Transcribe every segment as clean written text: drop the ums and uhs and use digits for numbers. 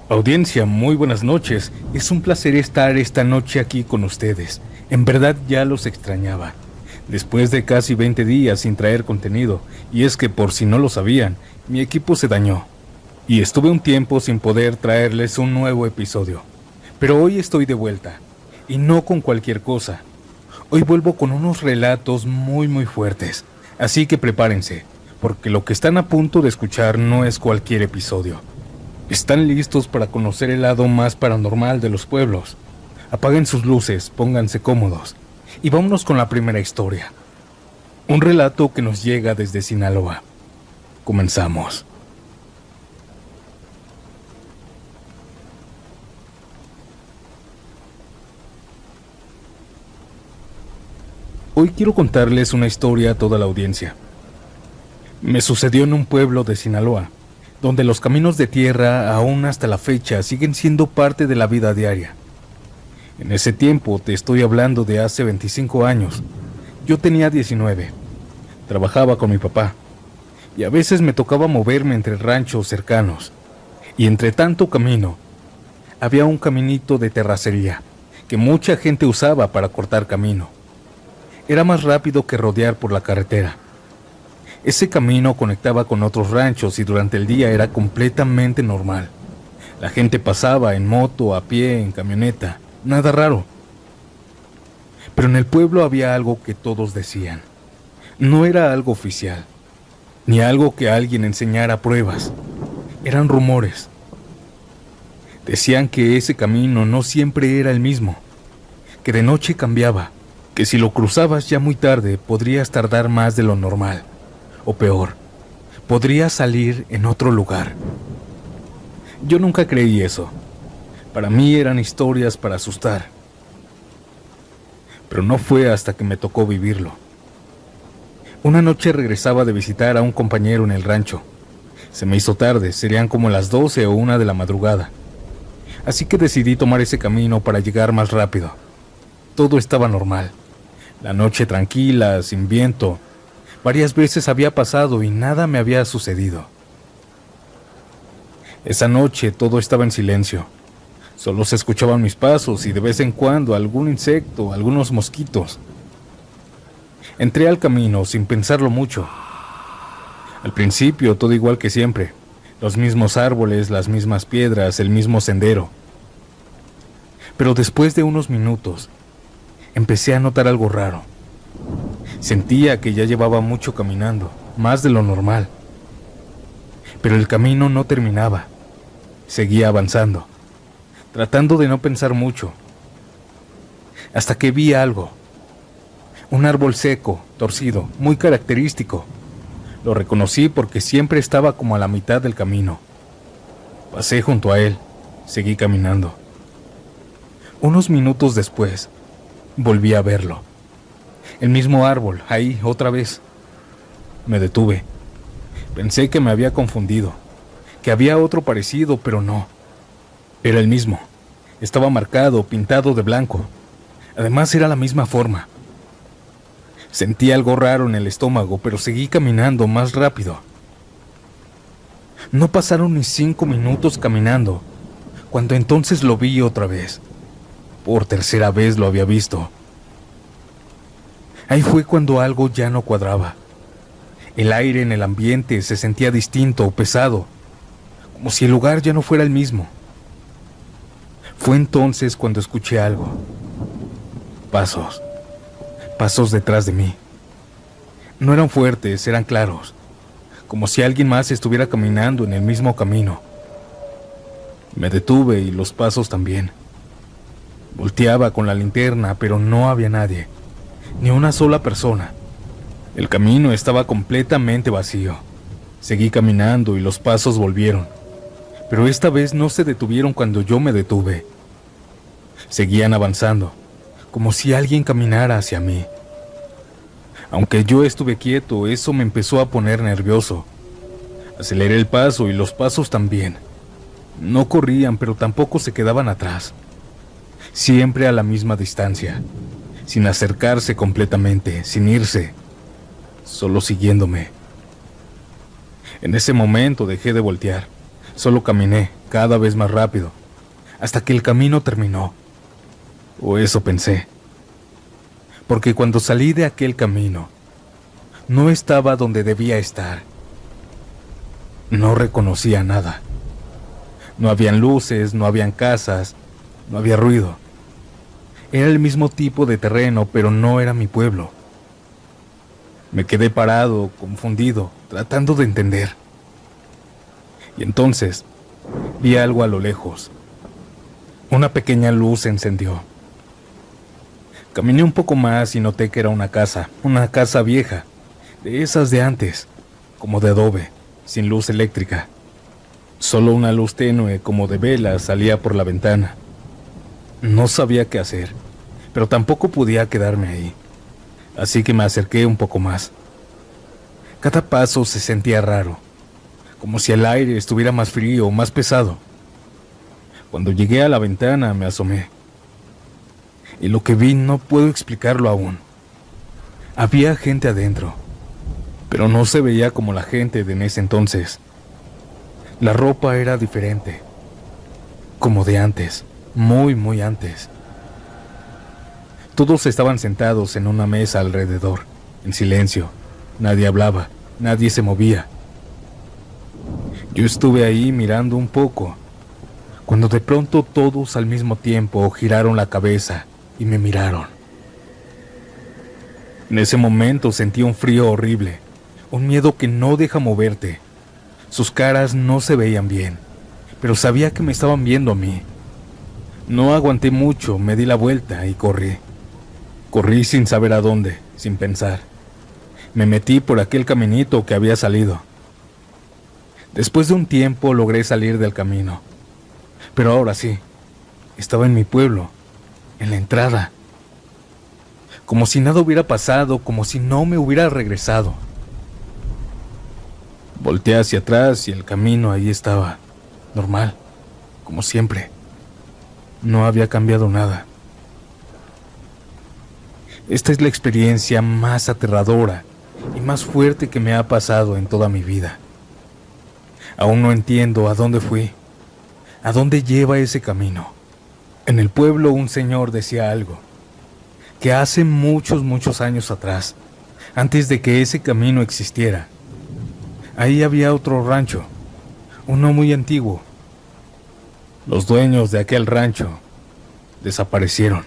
Audiencia, muy buenas noches. Es un placer estar esta noche aquí con ustedes. En verdad ya los extrañaba. Después de casi 20 días sin traer contenido, y es que por si no lo sabían, mi equipo se dañó. Y estuve un tiempo sin poder traerles un nuevo episodio. Pero hoy estoy de vuelta. Y no con cualquier cosa. Hoy vuelvo con unos relatos muy fuertes. Así que prepárense, porque lo que están a punto de escuchar no es cualquier episodio. ¿Están listos para conocer el lado más paranormal de los pueblos? Apaguen sus luces, pónganse cómodos y vámonos con la primera historia. Un relato que nos llega desde Sinaloa. Comenzamos. Hoy quiero contarles una historia a toda la audiencia. Me sucedió en un pueblo de Sinaloa, donde los caminos de tierra aún hasta la fecha siguen siendo parte de la vida diaria. En ese tiempo, te estoy hablando de hace 25 años, yo tenía 19, trabajaba con mi papá, y a veces me tocaba moverme entre ranchos cercanos, y entre tanto camino, había un caminito de terracería, que mucha gente usaba para cortar camino. Era más rápido que rodear por la carretera. Ese camino conectaba con otros ranchos y durante el día era completamente normal. La gente pasaba en moto, a pie, en camioneta, nada raro. Pero en el pueblo había algo que todos decían. No era algo oficial, ni algo que alguien enseñara pruebas. Eran rumores. Decían que ese camino no siempre era el mismo, que de noche cambiaba, que si lo cruzabas ya muy tarde podrías tardar más de lo normal. O peor, podría salir en otro lugar. Yo nunca creí eso. Para mí eran historias para asustar. Pero no fue hasta que me tocó vivirlo. Una noche regresaba de visitar a un compañero en el rancho. Se me hizo tarde, serían como las 12 o 1 de la madrugada. Así que decidí tomar ese camino para llegar más rápido. Todo estaba normal. La noche tranquila, sin viento. Varias veces había pasado y nada me había sucedido. Esa noche todo estaba en silencio. Solo se escuchaban mis pasos y de vez en cuando algún insecto, algunos mosquitos. Entré al camino sin pensarlo mucho. Al principio todo igual que siempre. Los mismos árboles, las mismas piedras, el mismo sendero. Pero después de unos minutos, empecé a notar algo raro. Sentía que ya llevaba mucho caminando, más de lo normal. Pero el camino no terminaba. Seguía avanzando, tratando de no pensar mucho. Hasta que vi algo. Un árbol seco, torcido, muy característico. Lo reconocí porque siempre estaba como a la mitad del camino. Pasé junto a él, seguí caminando. Unos minutos después, volví a verlo. El mismo árbol, ahí, otra vez. Me detuve. Pensé que me había confundido, que había otro parecido, pero no. Era el mismo. Estaba marcado, pintado de blanco. Además era la misma forma. Sentí algo raro en el estómago, pero seguí caminando más rápido. No pasaron ni 5 minutos caminando, cuando entonces lo vi otra vez. Por tercera vez lo había visto. Ahí fue cuando algo ya no cuadraba. El aire en el ambiente se sentía distinto, pesado, como si el lugar ya no fuera el mismo. Fue entonces cuando escuché algo. Pasos detrás de mí. No eran fuertes, eran claros, como si alguien más estuviera caminando en el mismo camino. Me detuve y los pasos también. Volteaba con la linterna, pero no había nadie. Ni una sola persona. El camino estaba completamente vacío. Seguí caminando y los pasos volvieron. Pero esta vez no se detuvieron cuando yo me detuve. Seguían avanzando, como si alguien caminara hacia mí. Aunque yo estuve quieto, eso me empezó a poner nervioso. Aceleré el paso y los pasos también. No corrían, pero tampoco se quedaban atrás. Siempre a la misma distancia. Sin acercarse completamente, sin irse, solo siguiéndome. En ese momento dejé de voltear, solo caminé cada vez más rápido, hasta que el camino terminó. O eso pensé. Porque cuando salí de aquel camino, no estaba donde debía estar. No reconocía nada. No habían luces, no habían casas, no había ruido. Era el mismo tipo de terreno, pero no era mi pueblo. Me quedé parado, confundido, tratando de entender. Y entonces vi algo a lo lejos. Una pequeña luz se encendió. Caminé un poco más y noté que era una casa vieja, de esas de antes, como de adobe, sin luz eléctrica. Solo una luz tenue como de vela salía por la ventana. No sabía qué hacer, pero tampoco podía quedarme ahí. Así que me acerqué un poco más. Cada paso se sentía raro, como si el aire estuviera más frío o más pesado. Cuando llegué a la ventana me asomé. Y lo que vi no puedo explicarlo aún. Había gente adentro, pero no se veía como la gente de en ese entonces. La ropa era diferente, como de antes, muy antes. Todos estaban sentados en una mesa alrededor, en silencio. Nadie hablaba, nadie se movía. Yo estuve ahí mirando un poco, cuando de pronto todos al mismo tiempo giraron la cabeza y me miraron. En ese momento sentí un frío horrible, un miedo que no deja moverte. Sus caras no se veían bien, pero sabía que me estaban viendo a mí. No aguanté mucho, me di la vuelta y corrí. Corrí sin saber a dónde, sin pensar. Me metí por aquel caminito que había salido. Después de un tiempo logré salir del camino. Pero ahora sí, estaba en mi pueblo, en la entrada. Como si nada hubiera pasado, como si no me hubiera regresado. Volteé hacia atrás y el camino ahí estaba, normal, como siempre. No había cambiado nada. Esta es la experiencia más aterradora y más fuerte que me ha pasado en toda mi vida. Aún no entiendo a dónde fui, a dónde lleva ese camino. En el pueblo un señor decía algo, que hace muchos años atrás, antes de que ese camino existiera, ahí había otro rancho, uno muy antiguo. Los dueños de aquel rancho desaparecieron.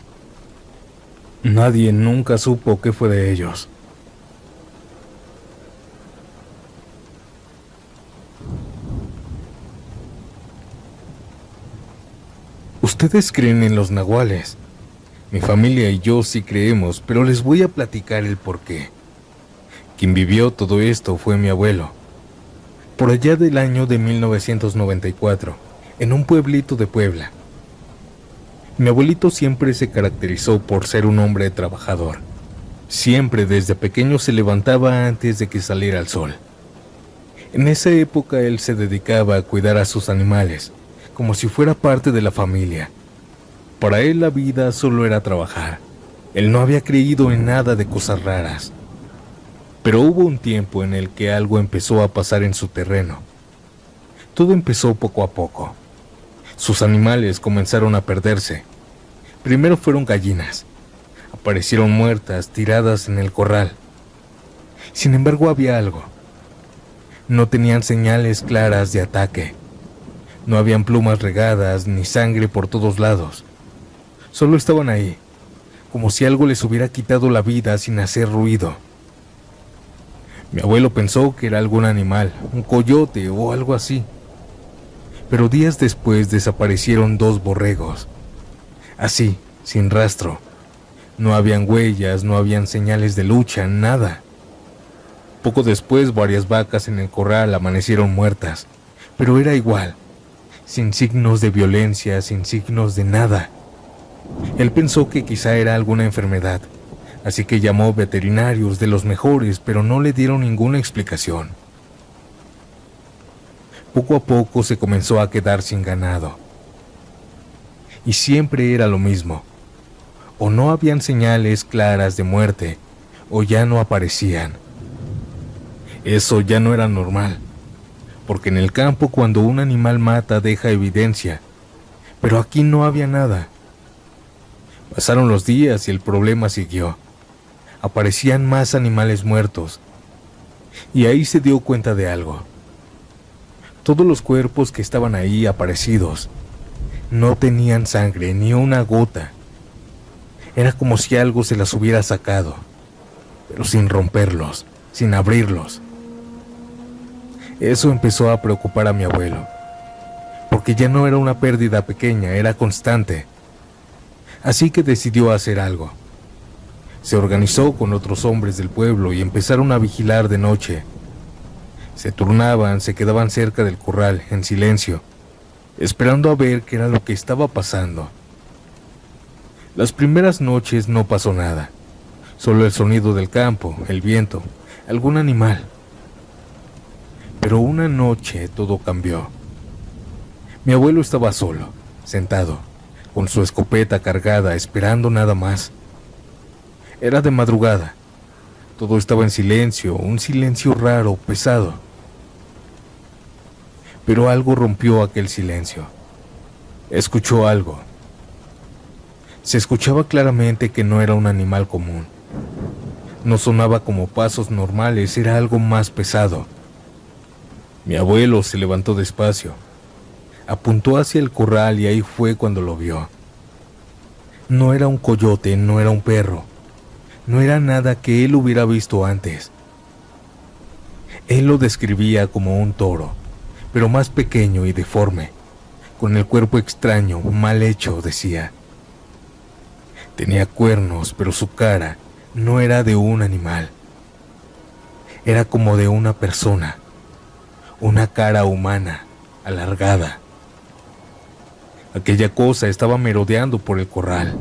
Nadie nunca supo qué fue de ellos. ¿Ustedes creen en los nahuales? Mi familia y yo sí creemos, pero les voy a platicar el porqué. Quien vivió todo esto fue mi abuelo. Por allá del año de 1994, en un pueblito de Puebla. Mi abuelito siempre se caracterizó por ser un hombre trabajador. Siempre desde pequeño se levantaba antes de que saliera el sol. En esa época él se dedicaba a cuidar a sus animales, como si fuera parte de la familia. Para él la vida solo era trabajar. Él no había creído en nada de cosas raras. Pero hubo un tiempo en el que algo empezó a pasar en su terreno. Todo empezó poco a poco. Sus animales comenzaron a perderse. Primero fueron gallinas. Aparecieron muertas, tiradas en el corral. Sin embargo, había algo. No tenían señales claras de ataque. No habían plumas regadas ni sangre por todos lados. Solo estaban ahí, como si algo les hubiera quitado la vida sin hacer ruido. Mi abuelo pensó que era algún animal, un coyote o algo así. Pero días después desaparecieron 2 borregos. Así, sin rastro. No habían huellas, no habían señales de lucha, nada. Poco después, varias vacas en el corral amanecieron muertas. Pero era igual, sin signos de violencia, sin signos de nada. Él pensó que quizá era alguna enfermedad, así que llamó veterinarios de los mejores, pero no le dieron ninguna explicación. Poco a poco se comenzó a quedar sin ganado. Y siempre era lo mismo. O no habían señales claras de muerte, o ya no aparecían. Eso ya no era normal. porque en el campo cuando un animal mata deja evidencia, pero aquí no había nada. Pasaron los días y el problema siguió. Aparecían más animales muertos, y ahí se dio cuenta de algo. Todos los cuerpos que estaban ahí aparecidos no tenían sangre, ni una gota. Era como si algo se las hubiera sacado, pero sin romperlos, sin abrirlos. Eso empezó a preocupar a mi abuelo, porque ya no era una pérdida pequeña, era constante. Así que decidió hacer algo. Se organizó con otros hombres del pueblo y empezaron a vigilar de noche. Se turnaban, se quedaban cerca del corral, en silencio, esperando a ver qué era lo que estaba pasando. Las primeras noches no pasó nada, solo el sonido del campo, el viento, algún animal. Pero una noche todo cambió. Mi abuelo estaba solo, sentado, con su escopeta cargada, esperando nada más. Era de madrugada. Todo estaba en silencio, un silencio raro, pesado. Pero algo rompió aquel silencio. Escuchó algo. Se escuchaba claramente que no era un animal común. No sonaba como pasos normales, era algo más pesado. Mi abuelo se levantó despacio. Apuntó hacia el corral y ahí fue cuando lo vio. No era un coyote, no era un perro. No era nada que él hubiera visto antes. Él lo describía como un toro, pero más pequeño y deforme, con el cuerpo extraño, mal hecho, decía. Tenía cuernos, pero su cara no era de un animal. Era como de una persona, una cara humana, alargada. Aquella cosa estaba merodeando por el corral.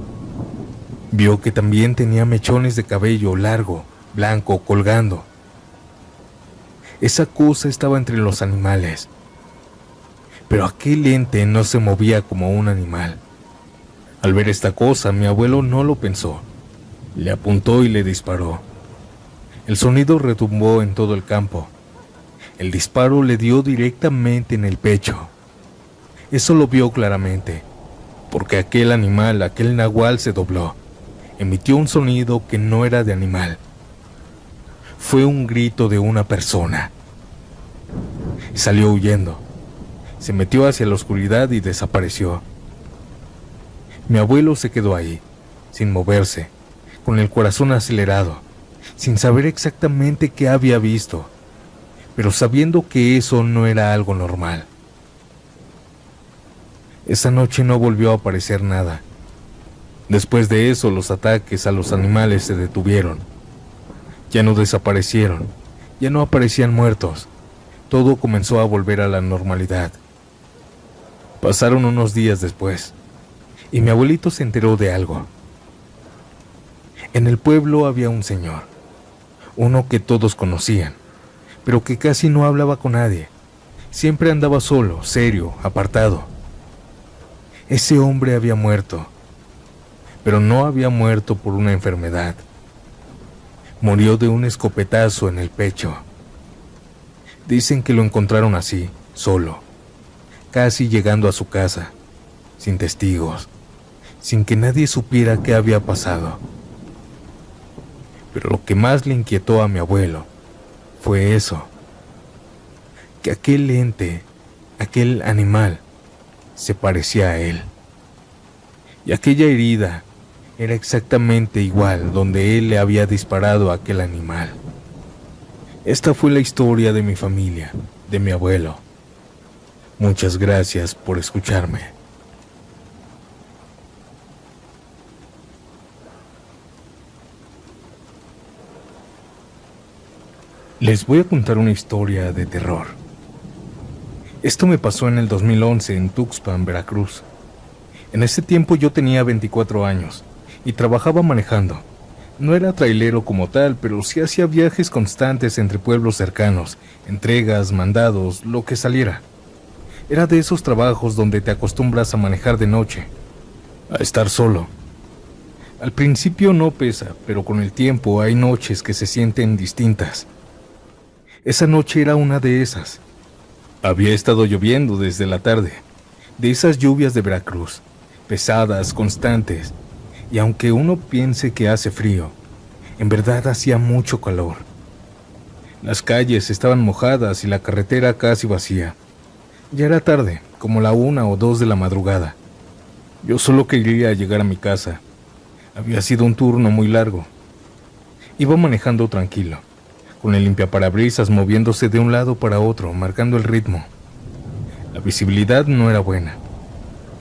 Vio que también tenía mechones de cabello largo, blanco, colgando. Esa cosa estaba entre los animales. Pero aquel ente no se movía como un animal. Al ver esta cosa, mi abuelo no lo pensó. Le apuntó y le disparó. El sonido retumbó en todo el campo. El disparo le dio directamente en el pecho. Eso lo vio claramente, porque aquel animal, aquel nahual se dobló. Emitió un sonido que no era de animal. Fue un grito de una persona. Salió huyendo. Se metió hacia la oscuridad y desapareció. Mi abuelo se quedó ahí, sin moverse, con el corazón acelerado, sin saber exactamente qué había visto, pero sabiendo que eso no era algo normal. Esa noche no volvió a aparecer nada. Después de eso, los ataques a los animales se detuvieron. Ya no desaparecieron, ya no aparecían muertos. Todo comenzó a volver a la normalidad. Pasaron unos días después, y mi abuelito se enteró de algo. En el pueblo había un señor, uno que todos conocían, pero que casi no hablaba con nadie. Siempre andaba solo, serio, apartado. Ese hombre había muerto, pero no había muerto por una enfermedad. Murió de un escopetazo en el pecho. Dicen que lo encontraron así, solo, casi llegando a su casa, sin testigos, sin que nadie supiera qué había pasado. Pero lo que más le inquietó a mi abuelo fue eso, que aquel ente, aquel animal, se parecía a él. Y aquella herida era exactamente igual donde él le había disparado a aquel animal. Esta fue la historia de mi familia, de mi abuelo. Muchas gracias por escucharme. Les voy a contar una historia de terror. Esto me pasó en el 2011 en Tuxpan, Veracruz. En ese tiempo yo tenía 24 años y trabajaba manejando. No era trailero como tal, pero sí hacía viajes constantes entre pueblos cercanos, entregas, mandados, lo que saliera. Era de esos trabajos donde te acostumbras a manejar de noche, a estar solo. Al principio no pesa, pero con el tiempo hay noches que se sienten distintas. Esa noche era una de esas. Había estado lloviendo desde la tarde, de esas lluvias de Veracruz, pesadas, constantes, y aunque uno piense que hace frío, en verdad hacía mucho calor. Las calles estaban mojadas y la carretera casi vacía. Ya era tarde, como la 1 o 2 de la madrugada. Yo solo quería llegar a mi casa. Había sido un turno muy largo. Iba manejando tranquilo, con el limpiaparabrisas moviéndose de un lado para otro, marcando el ritmo. La visibilidad no era buena.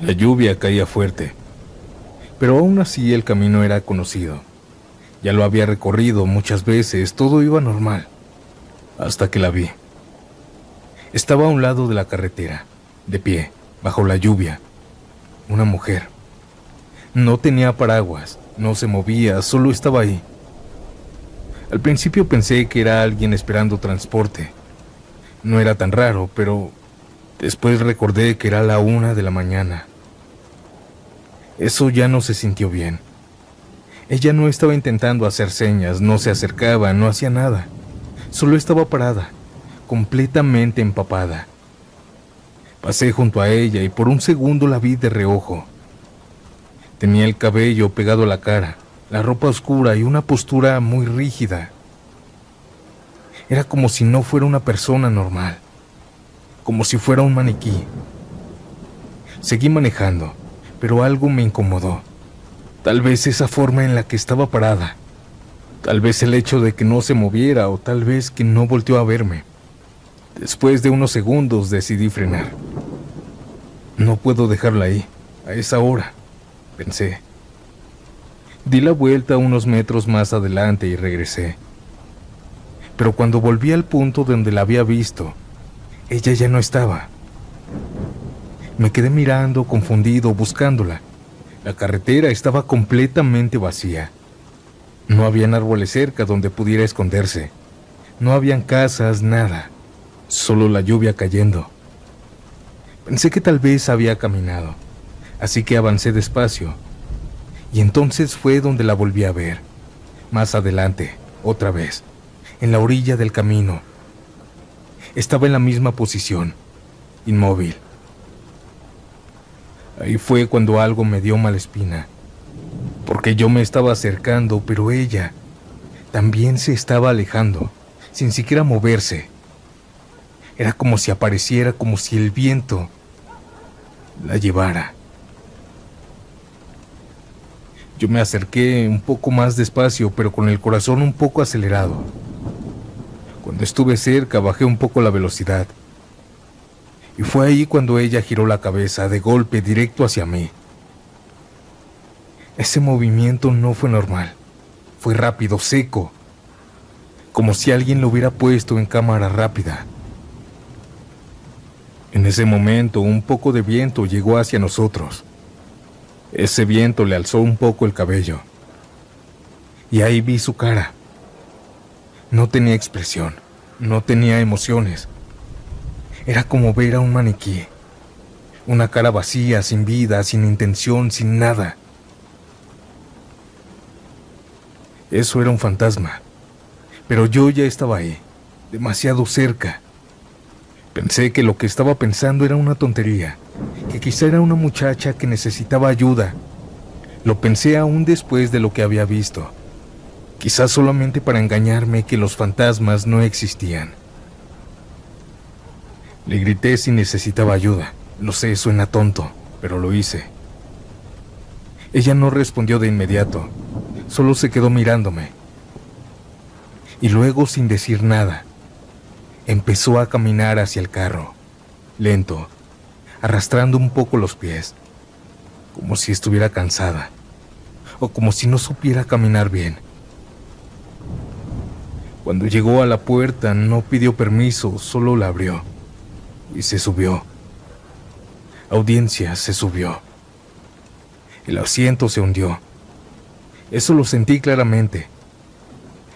La lluvia caía fuerte. Pero aún así el camino era conocido. Ya lo había recorrido muchas veces, todo iba normal. Hasta que la vi. Estaba a un lado de la carretera, de pie, bajo la lluvia. Una mujer. No tenía paraguas, no se movía, solo estaba ahí. Al principio pensé que era alguien esperando transporte. No era tan raro, pero después recordé que era la 1 de la mañana. Eso ya no se sintió bien. Ella no estaba intentando hacer señas, no se acercaba, no hacía nada. Solo estaba parada, completamente empapada. Pasé junto a ella y por un segundo la vi de reojo. Tenía el cabello pegado a la cara, la ropa oscura y una postura muy rígida. Era como si no fuera una persona normal, como si fuera un maniquí. Seguí manejando, pero algo me incomodó. Tal vez esa forma en la que estaba parada, tal vez el hecho de que no se moviera o tal vez que no volteó a verme. Después de unos segundos decidí frenar. No puedo dejarla ahí, a esa hora, pensé. Di la vuelta unos metros más adelante y regresé. Pero cuando volví al punto donde la había visto, ella ya no estaba. Me quedé mirando, confundido, buscándola. La carretera estaba completamente vacía. No habían árboles cerca donde pudiera esconderse. No habían casas, nada. Solo la lluvia cayendo. Pensé que tal vez había caminado, así que avancé despacio. Y entonces fue donde la volví a ver. Más adelante, otra vez, en la orilla del camino. Estaba en la misma posición, inmóvil. Ahí fue cuando algo me dio mala espina, porque yo me estaba acercando, pero ella también se estaba alejando, sin siquiera moverse. Era como si apareciera, como si el viento la llevara. Yo me acerqué un poco más despacio, pero con el corazón un poco acelerado. Cuando estuve cerca, bajé un poco la velocidad. Y fue ahí cuando ella giró la cabeza de golpe directo hacia mí. Ese movimiento no fue normal. Fue rápido, seco, como si alguien lo hubiera puesto en cámara rápida. En ese momento, un poco de viento llegó hacia nosotros. Ese viento le alzó un poco el cabello. Y ahí vi su cara. No tenía expresión, no tenía emociones. Era como ver a un maniquí. Una cara vacía, sin vida, sin intención, sin nada. Eso era un fantasma. Pero yo ya estaba ahí, demasiado cerca. Pensé que lo que estaba pensando era una tontería, que quizá era una muchacha que necesitaba ayuda. Lo pensé aún después de lo que había visto. Quizás solamente para engañarme que los fantasmas no existían. Le grité si necesitaba ayuda. Lo sé, suena tonto, pero lo hice. Ella no respondió de inmediato, solo se quedó mirándome. Y luego, sin decir nada, empezó a caminar hacia el carro, lento, arrastrando un poco los pies, como si estuviera cansada, o como si no supiera caminar bien. Cuando llegó a la puerta, no pidió permiso, solo la abrió, y se subió. Audiencia se subió. El asiento se hundió. Eso lo sentí claramente,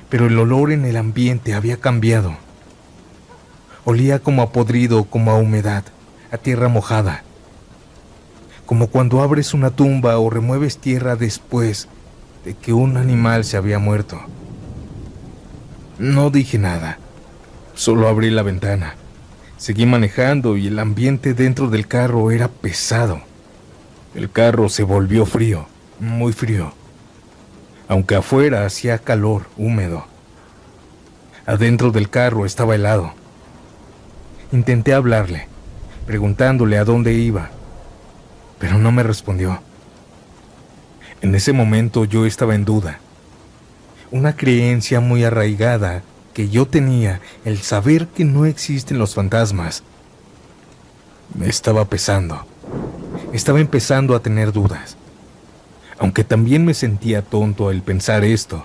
pero el olor en el ambiente había cambiado. Olía como a podrido, como a humedad, a tierra mojada. Como cuando abres una tumba o remueves tierra después de que un animal se había muerto. No dije nada, solo abrí la ventana. Seguí manejando y el ambiente dentro del carro era pesado. El carro se volvió frío, muy frío. Aunque afuera hacía calor, húmedo. Adentro del carro estaba helado. Intenté hablarle, preguntándole a dónde iba, pero no me respondió. En ese momento yo estaba en duda. Una creencia muy arraigada que yo tenía, el saber que no existen los fantasmas, me estaba pesando. Estaba empezando a tener dudas, aunque también me sentía tonto al pensar esto,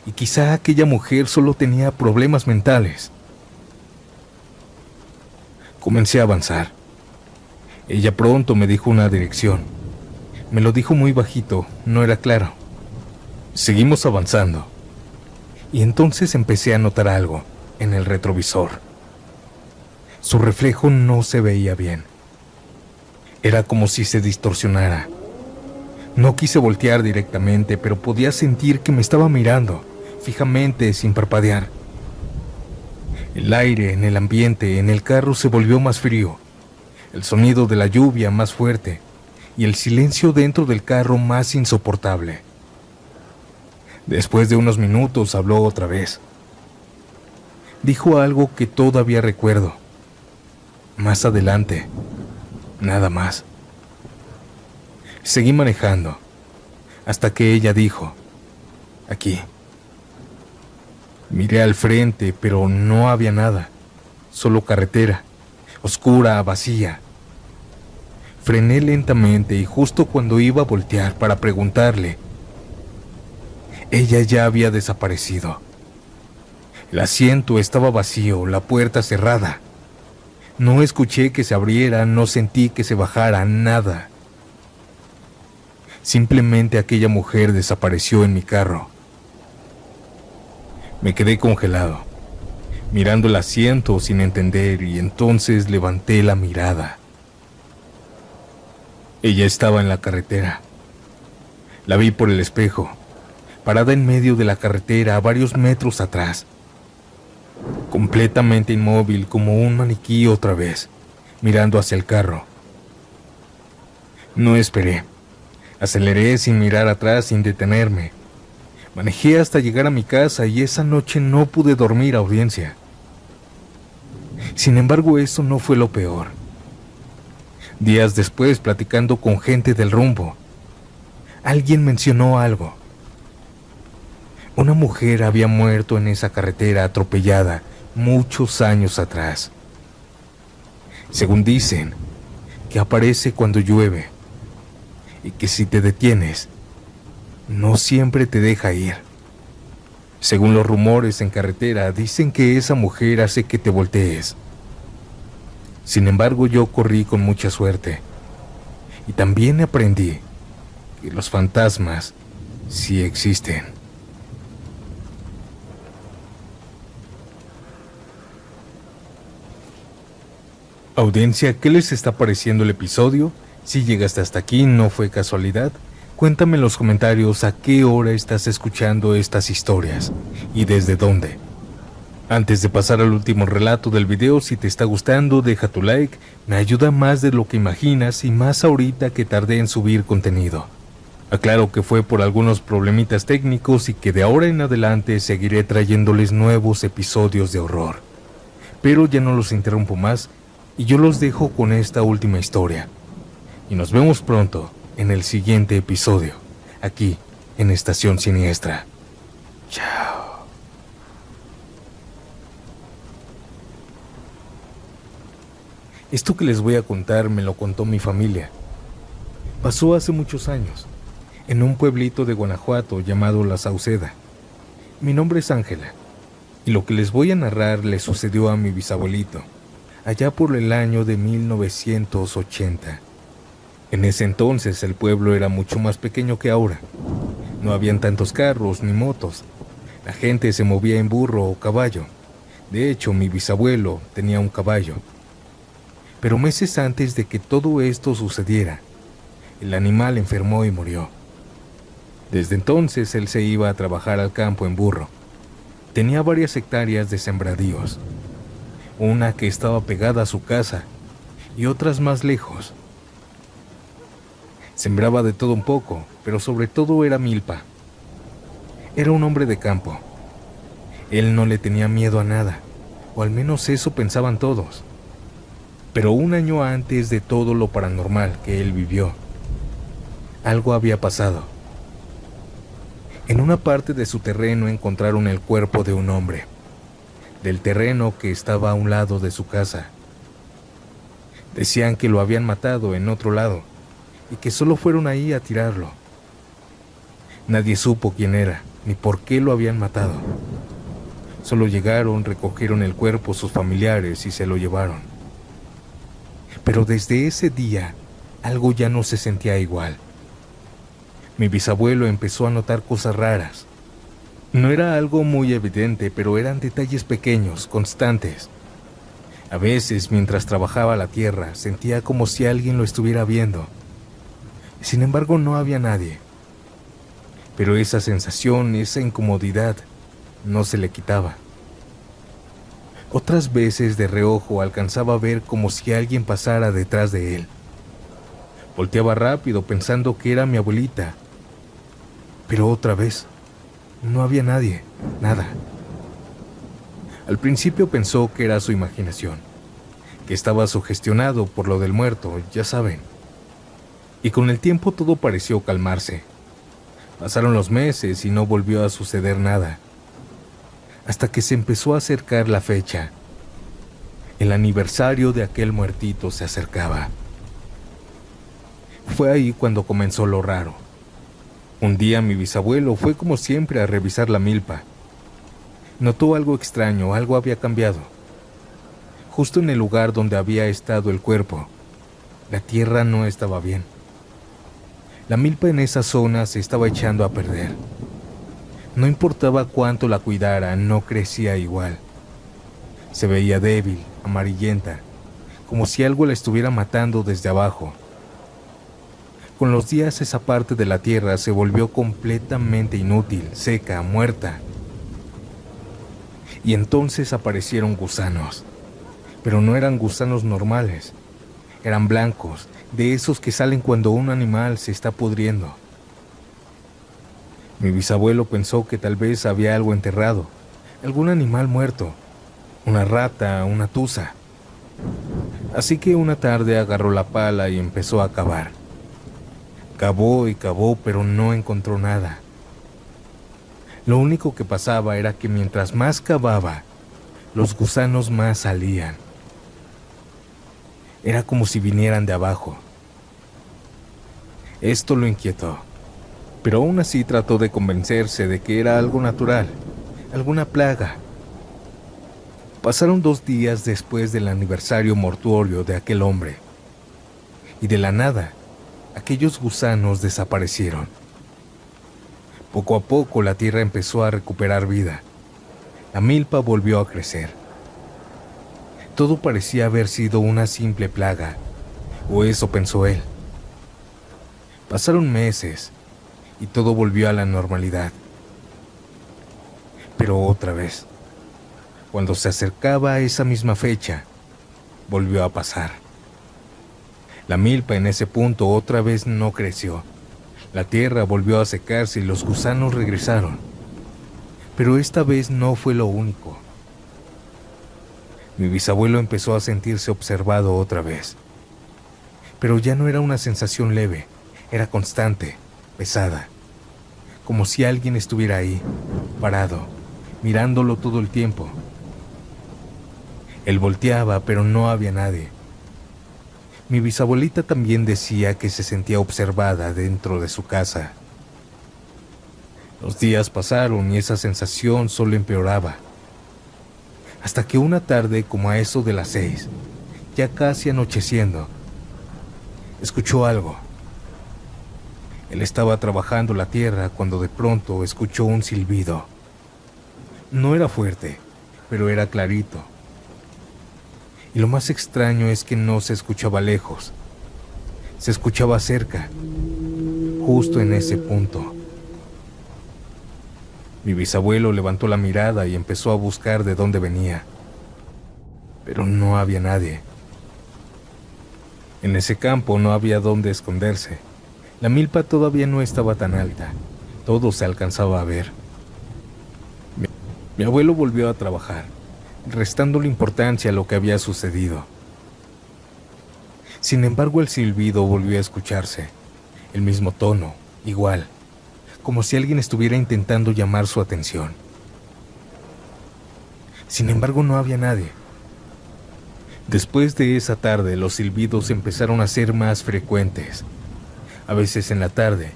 y quizá aquella mujer solo tenía problemas mentales. Comencé a avanzar. Ella pronto me dijo una dirección. Me lo dijo muy bajito, no era claro. Seguimos avanzando, y entonces empecé a notar algo en el retrovisor. Su reflejo no se veía bien. Era como si se distorsionara. No quise voltear directamente, pero podía sentir que me estaba mirando fijamente sin parpadear. El aire en el ambiente en el carro se volvió más frío, el sonido de la lluvia más fuerte y el silencio dentro del carro más insoportable. Después de unos minutos habló otra vez. Dijo algo que todavía recuerdo. Más adelante, nada más. Seguí manejando, hasta que ella dijo, aquí. Miré al frente, pero no había nada, solo carretera, oscura, vacía. Frené lentamente y justo cuando iba a voltear para preguntarle, ella ya había desaparecido. El asiento estaba vacío, la puerta cerrada. No escuché que se abriera, no sentí que se bajara, nada. Simplemente aquella mujer desapareció en mi carro. Me quedé congelado, mirando el asiento sin entender, y entonces levanté la mirada. Ella estaba en la carretera. La vi por el espejo, parada en medio de la carretera a varios metros atrás, completamente inmóvil como un maniquí otra vez, mirando hacia el carro. No esperé. Aceleré sin mirar atrás, sin detenerme. Manejé hasta llegar a mi casa y esa noche no pude dormir, audiencia. Sin embargo, eso no fue lo peor. Días después, platicando con gente del rumbo, alguien mencionó algo. Una mujer había muerto en esa carretera atropellada muchos años atrás. Según dicen, que aparece cuando llueve y que si te detienes, no siempre te deja ir. Según los rumores en carretera, dicen que esa mujer hace que te voltees. Sin embargo, yo corrí con mucha suerte y también aprendí que los fantasmas sí existen. Audiencia, ¿qué les está pareciendo el episodio? Si llegaste hasta aquí, ¿no fue casualidad? Cuéntame en los comentarios a qué hora estás escuchando estas historias y desde dónde. Antes de pasar al último relato del video, si te está gustando, deja tu like, me ayuda más de lo que imaginas y más ahorita que tardé en subir contenido. Aclaro que fue por algunos problemitas técnicos y que de ahora en adelante seguiré trayéndoles nuevos episodios de horror. Pero ya no los interrumpo más y yo los dejo con esta última historia. Y nos vemos pronto en el siguiente episodio, aquí en Estación Siniestra. Chao. Esto que les voy a contar me lo contó mi familia. Pasó hace muchos años, en un pueblito de Guanajuato llamado La Sauceda. Mi nombre es Ángela, y lo que les voy a narrar le sucedió a mi bisabuelito, allá por el año de 1980. En ese entonces el pueblo era mucho más pequeño que ahora. No habían tantos carros ni motos. La gente se movía en burro o caballo. De hecho, mi bisabuelo tenía un caballo. Pero meses antes de que todo esto sucediera, el animal enfermó y murió. Desde entonces él se iba a trabajar al campo en burro. Tenía varias hectáreas de sembradíos. una que estaba pegada a su casa y otras más lejos. Sembraba de todo un poco, pero sobre todo era milpa. Era un hombre de campo. Él no le tenía miedo a nada, o al menos eso pensaban todos. Pero un año antes de todo lo paranormal que él vivió, algo había pasado. En una parte de su terreno encontraron el cuerpo de un hombre, del terreno que estaba a un lado de su casa. Decían que lo habían matado en otro lado y que solo fueron ahí a tirarlo. Nadie supo quién era ni por qué lo habían matado. Solo llegaron, recogieron el cuerpo sus familiares y se lo llevaron. Pero desde ese día, algo ya no se sentía igual. Mi bisabuelo empezó a notar cosas raras. No era algo muy evidente, pero eran detalles pequeños, constantes. A veces, mientras trabajaba la tierra, sentía como si alguien lo estuviera viendo. Sin embargo, no había nadie. Pero esa sensación, esa incomodidad, no se le quitaba. Otras veces, de reojo, alcanzaba a ver como si alguien pasara detrás de él. Volteaba rápido pensando que era mi abuelita. Pero otra vez, no había nadie, nada. Al principio pensó que era su imaginación, que estaba sugestionado por lo del muerto, ya saben. Y con el tiempo todo pareció calmarse. Pasaron los meses y no volvió a suceder nada. Hasta que se empezó a acercar la fecha. El aniversario de aquel muertito se acercaba. Fue ahí cuando comenzó lo raro. Un día mi bisabuelo fue como siempre a revisar la milpa. Notó algo extraño, algo había cambiado. Justo en el lugar donde había estado el cuerpo, la tierra no estaba bien. La milpa en esa zona se estaba echando a perder. No importaba cuánto la cuidara, no crecía igual. Se veía débil, amarillenta, como si algo la estuviera matando desde abajo. Con los días esa parte de la tierra se volvió completamente inútil, seca, muerta. Y entonces aparecieron gusanos. Pero no eran gusanos normales. Eran blancos, de esos que salen cuando un animal se está pudriendo. Mi bisabuelo pensó que tal vez había algo enterrado, algún animal muerto, una rata, una tusa. Así que una tarde agarró la pala y empezó a cavar. Cavó y cavó, pero no encontró nada. Lo único que pasaba era que mientras más cavaba, los gusanos más salían. Era como si vinieran de abajo. Esto lo inquietó, pero aún así trató de convencerse de que era algo natural, alguna plaga. Pasaron 2 días después del aniversario mortuorio de aquel hombre, y de la nada, aquellos gusanos desaparecieron. Poco a poco la tierra empezó a recuperar vida. La milpa volvió a crecer. Todo parecía haber sido una simple plaga, o eso pensó él. Pasaron meses y todo volvió a la normalidad. Pero otra vez, cuando se acercaba a esa misma fecha, volvió a pasar. La milpa en ese punto otra vez no creció. La tierra volvió a secarse y los gusanos regresaron. Pero esta vez no fue lo único. Mi bisabuelo empezó a sentirse observado otra vez. Pero ya no era una sensación leve, era constante, pesada. Como si alguien estuviera ahí, parado, mirándolo todo el tiempo. Él volteaba, pero no había nadie. Mi bisabuelita también decía que se sentía observada dentro de su casa. Los días pasaron y esa sensación solo empeoraba. Hasta que una tarde, como a eso de las 6, ya casi anocheciendo, escuchó algo. Él estaba trabajando la tierra cuando de pronto escuchó un silbido. No era fuerte, pero era clarito. Y lo más extraño es que no se escuchaba lejos, se escuchaba cerca, justo en ese punto. Mi bisabuelo levantó la mirada y empezó a buscar de dónde venía. pero no había nadie. En ese campo no había dónde esconderse. La milpa todavía no estaba tan alta. Todo se alcanzaba a ver. Mi abuelo volvió a trabajar, restándole importancia a lo que había sucedido. Sin embargo, el silbido volvió a escucharse. El mismo tono, igual, como si alguien estuviera intentando llamar su atención. Sin embargo, no había nadie. Después de esa tarde, los silbidos empezaron a ser más frecuentes. A veces en la tarde,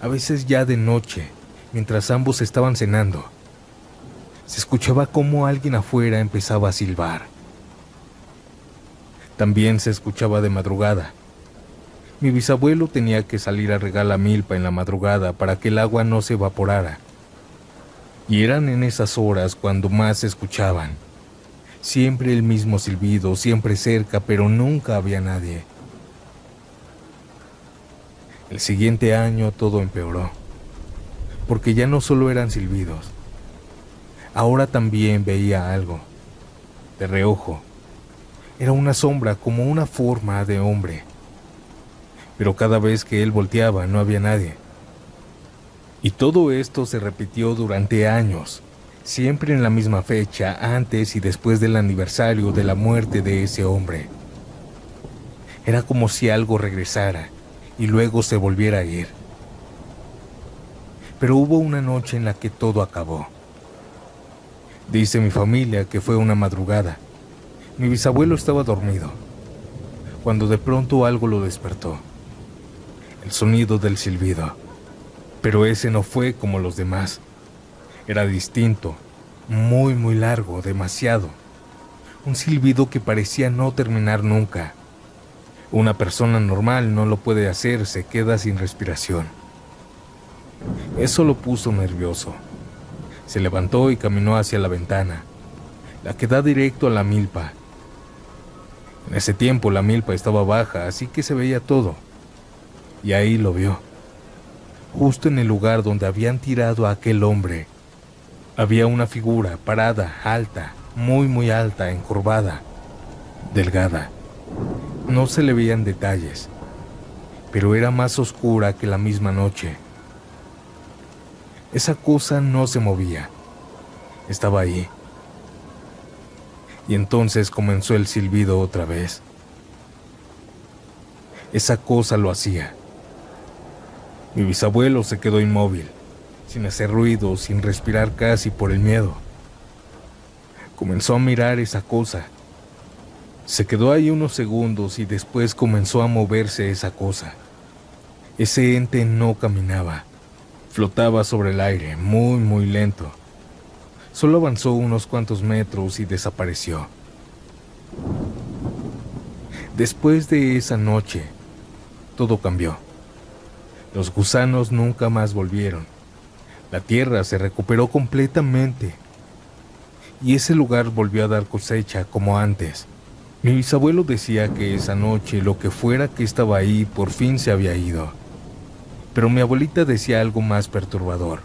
a veces ya de noche, mientras ambos estaban cenando. Se escuchaba cómo alguien afuera empezaba a silbar. También se escuchaba de madrugada. Mi bisabuelo tenía que salir a regar la milpa en la madrugada para que el agua no se evaporara. Y eran en esas horas cuando más se escuchaban. Siempre el mismo silbido, siempre cerca, pero nunca había nadie. El siguiente año todo empeoró, porque ya no solo eran silbidos. Ahora también veía algo, de reojo. Era una sombra, como una forma de hombre. Pero cada vez que él volteaba no había nadie. Y todo esto se repitió durante años, siempre en la misma fecha, antes y después del aniversario de la muerte de ese hombre. Era como si algo regresara y luego se volviera a ir. Pero hubo una noche en la que todo acabó. Dice mi familia que fue una madrugada. Mi bisabuelo estaba dormido, cuando de pronto algo lo despertó. El sonido del silbido. Pero ese no fue como los demás. Era distinto, muy largo, demasiado. Un silbido que parecía no terminar nunca. Una persona normal no lo puede hacer, se queda sin respiración. Eso lo puso nervioso. Se levantó y caminó hacia la ventana, la que da directo a la milpa. En ese tiempo la milpa estaba baja, así que se veía todo. Y ahí lo vio. Justo en el lugar donde habían tirado a aquel hombre, había una figura parada, alta, muy alta, encorvada, delgada. No se le veían detalles, pero era más oscura que la misma noche. Esa cosa no se movía. Estaba ahí. Y entonces comenzó el silbido otra vez. Esa cosa lo hacía. Mi bisabuelo se quedó inmóvil, sin hacer ruido, sin respirar casi por el miedo. Comenzó a mirar esa cosa. Se quedó ahí unos segundos y después comenzó a moverse esa cosa. Ese ente no caminaba. Flotaba sobre el aire, muy lento. Solo avanzó unos cuantos metros y desapareció. Después de esa noche, todo cambió. Los gusanos nunca más volvieron. La tierra se recuperó completamente. Y ese lugar volvió a dar cosecha como antes. Mi bisabuelo decía que esa noche lo que fuera que estaba ahí por fin se había ido. Pero mi abuelita decía algo más perturbador.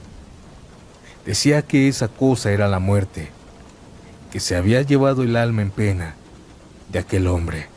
Decía que esa cosa era la muerte, que se había llevado el alma en pena de aquel hombre.